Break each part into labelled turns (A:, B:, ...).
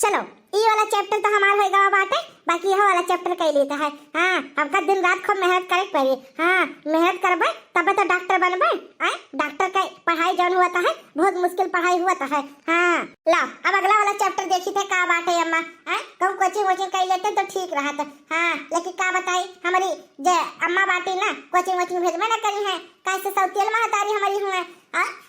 A: चलो ये वाला चैप्टर तो हमार होएगा बाटे, बाकी यह वाला चैप्टर कह लेता है। हाँ हमका दिन रात खूब मेहनत करे पड़ी। हाँ मेहनत करबे तब तो डॉक्टर बनबे। डॉक्टर का पढ़ाई जौन हुआ है बहुत मुश्किल पढ़ाई हुआ है। हाँ ला अब अगला वाला चैप्टर देखी थे का बाटे अम्मा। कब कोचिंग वोचिंग कर लेते तो ठीक रहा था। हाँ लेकिन का बताई हमारी जे अम्मा बाटी ना कोचिंग वोचिंग भेजबे ना करी है, कैसे सौतियल महतारी हमारी हुए।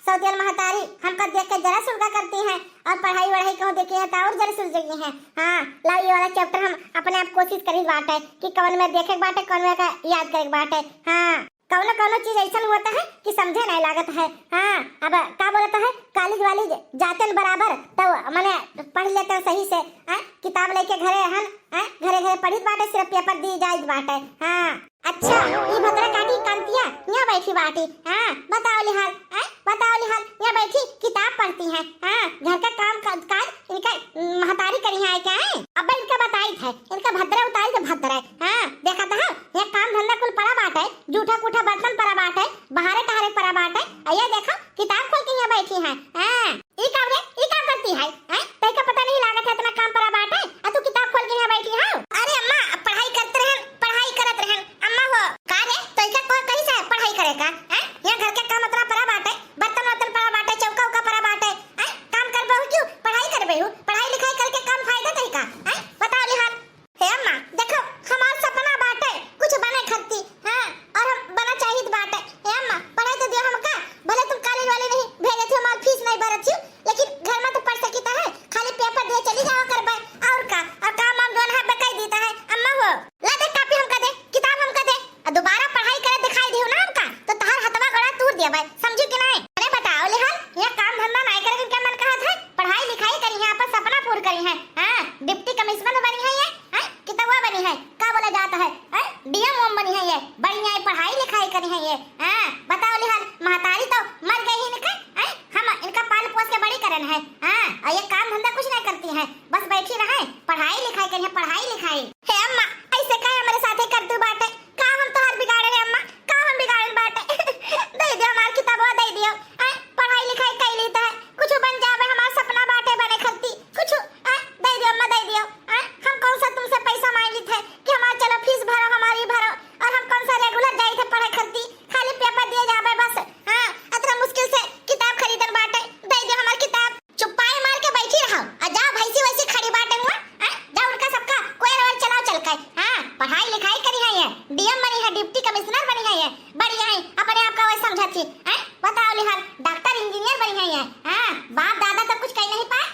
A: सौतियल महतारी हमका देख के जरा सुलगा करती है और पढ़ाई वढ़ाई कहूँ देखी है तो और जरा सुल गई है। हाँ लाओ ये वाला चैप्टर हम अपने आप कोशिश करी बाटे कि कौन में देखे बाटे कौन में का याद करे बाटे। हाँ कौनो चीज ऐसा होता है कि समझे नहीं लागत है। हाँ अब क्या बोलता है कॉलेज वाली जाते बराबर तो मैंने पढ़ लेते सही से। किताब लेके घरे हन घरे घरे पढ़ी बाटे सिर्फ पेपर दी जाए बाटे। हाँ अच्छा ये भद्रा काटी कांतिया यहाँ बैठी बाटी। हाँ बताओ लिहाल यहाँ बैठी किताब पढ़ती है। हाँ घर का काम काज इनका महतारी करी है क्या है। अब इनका बताई है इनका भद्रा उतारी तो भद्रा है। हाँ देखा था ये काम धंधा कुल पड़ा बाटे, जूठा कूठा बर्तन पड़ा बाटे, बहारे टहरे पड़ा बाटे। ये देखो किताब खोल के यहाँ बैठी है। हाँ ये काम करती है। तय का पता नहीं लागत है इतना काम पड़ा बाटे और तू किताब खोल के यहाँ बैठी है। अरे अम्मा पढ़ाई करत रहन अम्मा हो का रे तय का कोई कहीं से पढ़ाई करेगा। यहाँ घर के काम उतना पड़ा बाटे, बर्तन वर्तन पड़ा बाटे, चौका उका पड़ा बाटे। काम कर बहु क्यों पढ़ाई कर बहु, पढ़ाई लिखाई करके काम फायदा नहीं का। बताओ लिहाल हे अम्मा देखो हमारा सपना बाटे कुछ बने खत्ती। हाँ और हम बना चाहिए बाटे। हे अम्मा पढ़ाई तो दियो हमका, भले तुम कॉलेज वाले नहीं भेजे थे हमारी फीस नहीं भरत थी लेकिन घर में तो पढ़ सकीता है, खाली पेपर दे चली जाओ करबे और का और काम हम जोन है बकाई देता है। अम्मा हो ला दे कापी हमका दे, किताब हमका दे, दोबारा पढ़ाई करे दिखाई दियो ना हमका तो तहार हथवा गड़ा तूर दिया भाई, समझी कि नहीं। अरे बताओ लेहाल ये काम धंधा नहीं करे क्या मन कहा था, पढ़ाई लिखाई करी है अपन सपना पूरा करी है। हां डिप्टी कमिश्नर बनी है ये कितना बनी है का बोला जाता है डीएम ओम बनी है ये, बढ़िया पढ़ाई लिखाई करी है ये। हां बताओ लेहाल महतारी तो मर गई है इनका, हम इनका पाल पोस के बड़ी करन है। हां ये काम धंधा कुछ नहीं करती है, बस बैठी रहे पढ़ाई लिखाई करी है पढ़ाई लिखाई। हे अम्मा ऐसे काहे हमारे साथे कर तू बाटे, का हम तोहार बिगाड़े है अम्मा, का हम बिगाड़न बाटे। दे दियो हमार किताबवा दे दियो, पढ़ाई लिखाई कर लेता है कुछ बन जावे हमार सपना बाटे बने खत्ती कुछ दे दियो अम्मा दे दियो। हम कौन सा तुमसे पैसा मांग ली थे कि हमार चलो फीस भरो हमारी भरो, और हम कौन सा रेगुलर जाई थे पढ़ाई खत्ती खाली पेपर दिए जावे बस। हां इतना मुश्किल से किताब खरीदन बाटे, दे दियो हमार किताब। चुप्पाई मार के बैठी रहो और जाओ भैंसी वैसी खड़ी बाटे हुआ जाओ उनका सबका कोई और चलाओ चल के। हां पढ़ाई लिखाई करी है ये, डीएम बनी है, डिप्टी कमिश्नर बनी है ये, बढ़िया है अपने आप का वही समझती। बताओ लिहाल डॉक्टर इंजीनियर बनी है ये। हां बाप दादा तो कुछ कह नहीं पाए,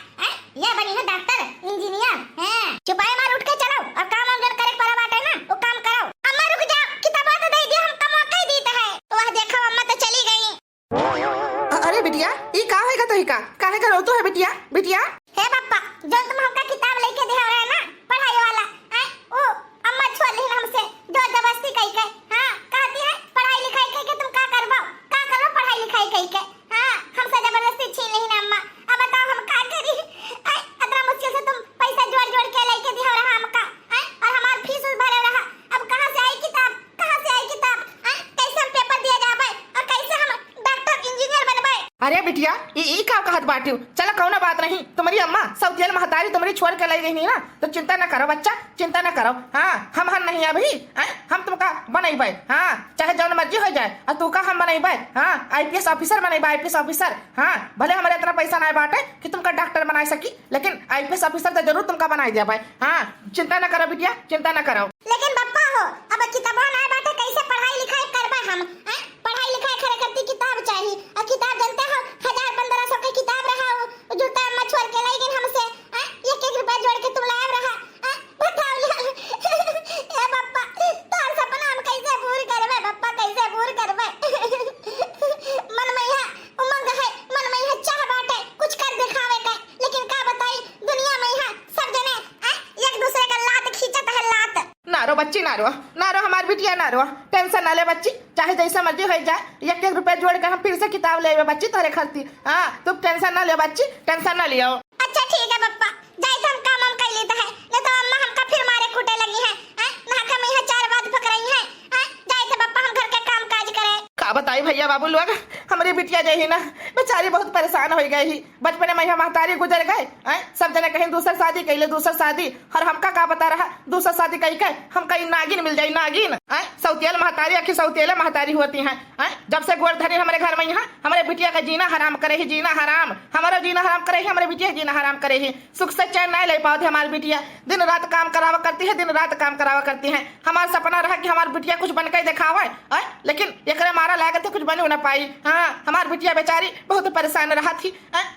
A: ये बनी है डॉक्टर इंजीनियर। हां चुपाई मार उठ के चलो और काम हम जन करे पड़ा बाटे ना वो काम करो। अम्मा रुक जाओ किताबा तो दे दियो हम कम मौका ही देता है। वह देखो अम्मा तो चली गई।
B: अरे बिटिया ये का होएगा तो ही का काहे का रोतो है बिटिया बिटिया।
A: हे पापा जो तुम हमका किताब लेके दे रहे हैं ना पढ़ाई वाला ओ अम्मा छोड़ ली हमसे जो जबरदस्ती कह के। हां कहती है पढ़ाई लिखाई कह के तुम का करबो पढ़ाई लिखाई कह के। हां हमसे जबरदस्ती छीन ली ना अम्मा, अब बताओ हम का करी। इतना मुश्किल से तुम पैसा जोड़ के लेके दे रहा हमका और हमार फीस भरे रहा, अब कहां से आई किताब कैसे हम पेपर दिए जाबे और कैसे हम डॉक्टर इंजीनियर बनबे।
B: अरे बिटिया ये का कहत बाटी चलो कौनो बात नहीं, तुम्हारी अम्मा सौतियल महतारी तुम्हारी छोड़ के लाई गई ना तो चिंता न करो बच्चा चिंता न करो। हाँ हम नहीं अभी हम तुमका बनेबे। हाँ चाहे जौन मर्जी हो जाए और तू का हम बनेबे। हाँ आईपीएस ऑफिसर बनेबे आईपीएस ऑफिसर। हाँ भले हमारे इतना पैसा नहीं बाटे कि तुमका डॉक्टर बना सकी लेकिन आईपीएस ऑफिसर तो जरूर तुमका बनाई देबे। हाँ चिंता न करो बिटिया चिंता न करो।
A: लेकिन पप्पा हो अब किताबा नहीं बाटे कैसे पढ़ाई लिखाई करबे हम। पढ़ाई लिखाई करे करती किताब चाहिए और किताब जानते हो 1000-1500 की किताब रहा वो जूता अम्मा छोड़ के लाई गई हमसे। 1-1 रुपया जोड़ के तुम लाए रहा। बताओ ए पप्पा तोर सपना हम कैसे पूरी करबे पप्पा कैसे पूरी करबे। मन में यह उमंग है मन में यह चाह बाटे कुछ कर दिखावे का, लेकिन का बताई दुनिया में यह सब जने एक दूसरे का लात खींचत है लात।
B: नारो बच्ची नारो हमारी बिटिया नारो टेंशन ना ले बच्ची, चाहे जैसा मर्जी हो जाए 1-1 रुपया जोड़ के हम फिर से किताब ले बच्ची तोरे खर्ची। हाँ तुम टेंशन ना ले बच्ची टेंशन ना लियो।
A: अच्छा ठीक है पप्पा जाए तो हम काम कर लेता है नहीं तो अम्मा हमका फिर मारे कूटे लगी है ना हम यहाँ 4 बात पकड़ाई है। जाए तो पप्पा हम घर का काम काज करें।
B: का बताई भैया बाबू लोग हमारी बिटिया जही ना बेचारी बेचारी बहुत परेशान हो गई ही। बचपन में यहाँ महतारी गुजर गए, सब जने कहीं दूसर शादी कैले, दूसर शादी, और हमका का बता रहा दूसर शादी कही के हम कहीं नागिन मिल जाये, नागिन सौतेल महतारी, आखिर सौतेले महतारी होती है। जब से गोड़ धरी हमारे घर में यहाँ हमारे बिटिया का जीना हराम करे ही, जीना हराम, हमारा जीना हराम करे ही, हमारे बिटिया जीना हराम करे ही। सुख से चैन नहीं ले पाती हमारी बिटिया, दिन रात काम करावा करती है, दिन रात काम करावा करती है। हमारा सपना रहा कि हमारी बिटिया कुछ बन के दिखावे, लेकिन एकरे मारा लागत कुछ बन न पाई। हाँ, हमारी बिटिया बेचारी बहुत परेशान रहा थी,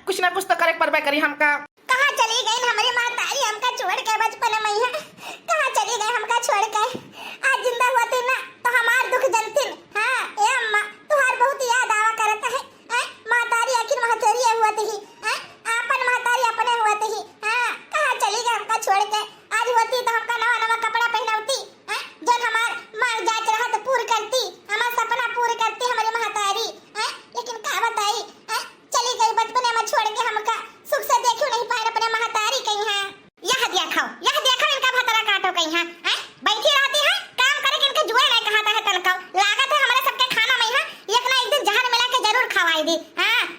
B: कुछ ना कुछ तो करे परबे करी हमका।
A: कहाँ चली गई हमारी महतारी हमका छोड़ के बचपन में ही? कहाँ चली गई हमका छोड़ के? आज जिंदा होती ना तो हमार दुख जनती। हाँ ए अम्मा, तुहार बहुत याद आवा करता है। महतारी आखिर महतारी होती ही, आपन महतारी अपने होती ही। हाँ, कहाँ चली गई हमका छोड़ के? आज होती तो हमका नवा नवा कपड़ा पहनावती, जो हमार मांग जाच रहा तो पूरी करती, हमार सपना पूरी करती हमारी महतारी। लेकिन का बताई, चली गई बचपने में छोड़ के हमका, सुख से देखो नहीं पाए अपने महतारी कहीं है। यह देखो इनका भतरा काटो कहीं है, बैठी रहती है काम करे कि इनके जुए नहीं कहता है तनका। लागत है हमारे सबके खाना में है, एक ना एक दिन जहर मिला के जरूर खवाई दी।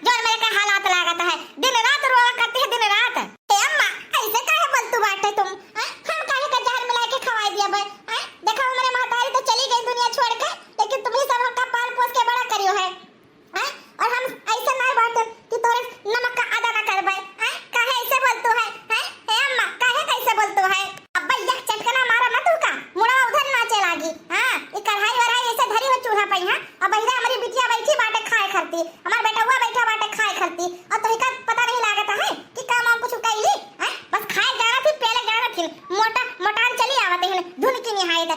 A: जो मेरे के हालात लागत है, दिन रात रोवा करती है, दिन रात। ए अम्मा, ऐसे काहे बोलतू बाटे तुम? हम काहे का जहर मिला के खवाई दिया बे? देखो हमारे महतारी तो चली गई दुनिया छोड़ के, लेकिन तुम ही सब हमका पाल पोस के बड़ा करियो है। और हम ऐसे ना बाटे कि तोरे नमक का अदा ना करबे। काहे ऐसे बोलतू है? ए अम्मा, काहे कैसे बोलतू है? अब्बा यह चटकना मारा ना तू का, मुड़ा उधर नाचे लागी। ये कढ़ाई वढ़ाई ऐसे धरी हो चूल्हा पे है, अब बहिरा हमारी बिटिया बैठी बाटे खाए करती, हमार बेटवा बैठा बाटे खाए करती, और तो का पता नहीं लागत है कि काम हम कुछ कैली। बस खाए जाना थी, पहले जाना थी, मोटान चली आवत है धुन की निहायत।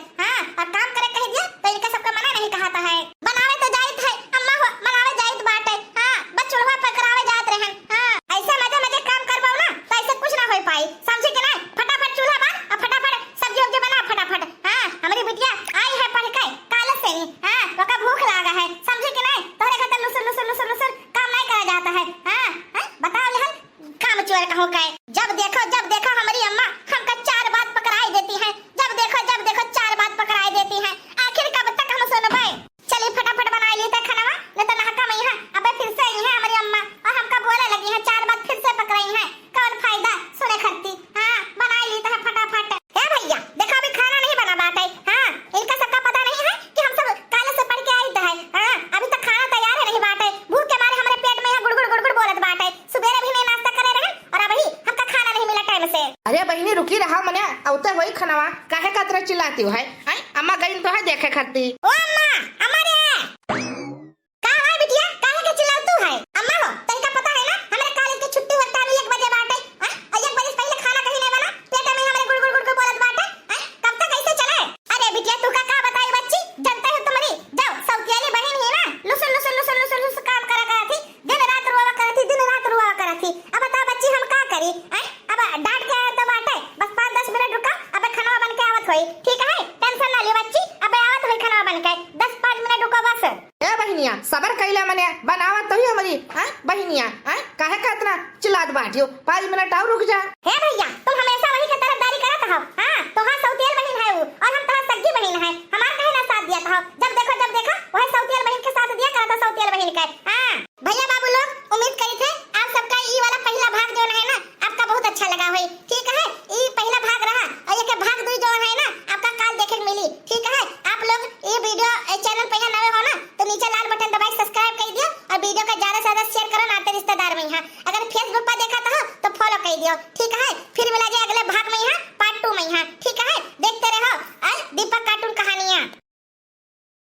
A: और काम करे कह दिया तो इनका सबका मना नहीं कहता है। बनावे तो जाइत है अम्मा, हो बनावे जाइत बाटे। बस चूल्हा पर करावे जात रहन। ऐसे मजे काम करबाओ ना तो ऐसे कुछ ना हो पाई, समझी कि नहीं? फटाफट चूल्हा बांध और फटाफट सब्जी उब्जी बना फटाफट। हमारी बिटिया आई है पढ़ के काले से ही, ओका भूख लागा है, समझी कि नहीं? तोरे खातिर लुसुर काम नहीं करा जाता है। बताओ लहन काम चोर कहो के? जब देखो हमारी अम्मा हमका चार बात पकड़ाई देती है, जब देखो चार बात पकड़ाई देती है। आखिर कब तक हम सुनबे? चलिए फटाफट बना लेते खाना, नहीं तो नहका में है। अब फिर से आई है हमारी अम्मा और हमका बोले लगी है, चार बात फिर से पकड़ाई है, कौन फायदा सुने खरती। बना लेते हैं फटाफट। ए भैया देखो अभी खाना नहीं बना बाटे। इनका सबका पता नहीं है कि हम सब काले से पढ़ के आई है। अभी तक खाना तैयार है नहीं बाटे, भूख के मारे हमारे पेट में है गुड़गुड़ बोलत बाटे। सुबेरे भी नहीं नाश्ता करे रहे और अभी हमका खाना नहीं मिला टाइम से।
B: अरे बहिनी रुकी रहा मने, औते वही खनवा काहे का तरह चिल्लाती हो है? अम्मा गई तो है देखे खाती।
A: ओ अम्मा, अम्मा रे का है बिटिया, काहे के चिल्लातू है? अम्मा हो तनिका पता है ना हमारे कॉलेज की छुट्टी होता है 1 बजे बाटे। 1 बजे से पहले खाना कहीं नहीं बना, पेट में हमारे गुड़ बोलत बाटे। कब तक ऐसे चले? अरे बिटिया तू का बताई बच्ची, जानते हो तुम्हारी जाओ सौतियाली बहन है ना, लुसुल काम करा थी, दिन रात रुआ करा थी। अब बता बच्ची हम का करी? अब डांट के तो बाटे, बस 5-10 मिनट रुका, अब खाना बन के आवत होई, ठीक है? टेंशन ना ले बच्ची, अब आवत होई खाना बन के, 10-5 मिनट रुको बस।
B: ए बहिनिया सबर कैला मने, बनावत तो ही हमारी बहिनिया काहे का इतना चिल्लात बाटियो, 5 मिनट और रुक जा।
A: हे भैया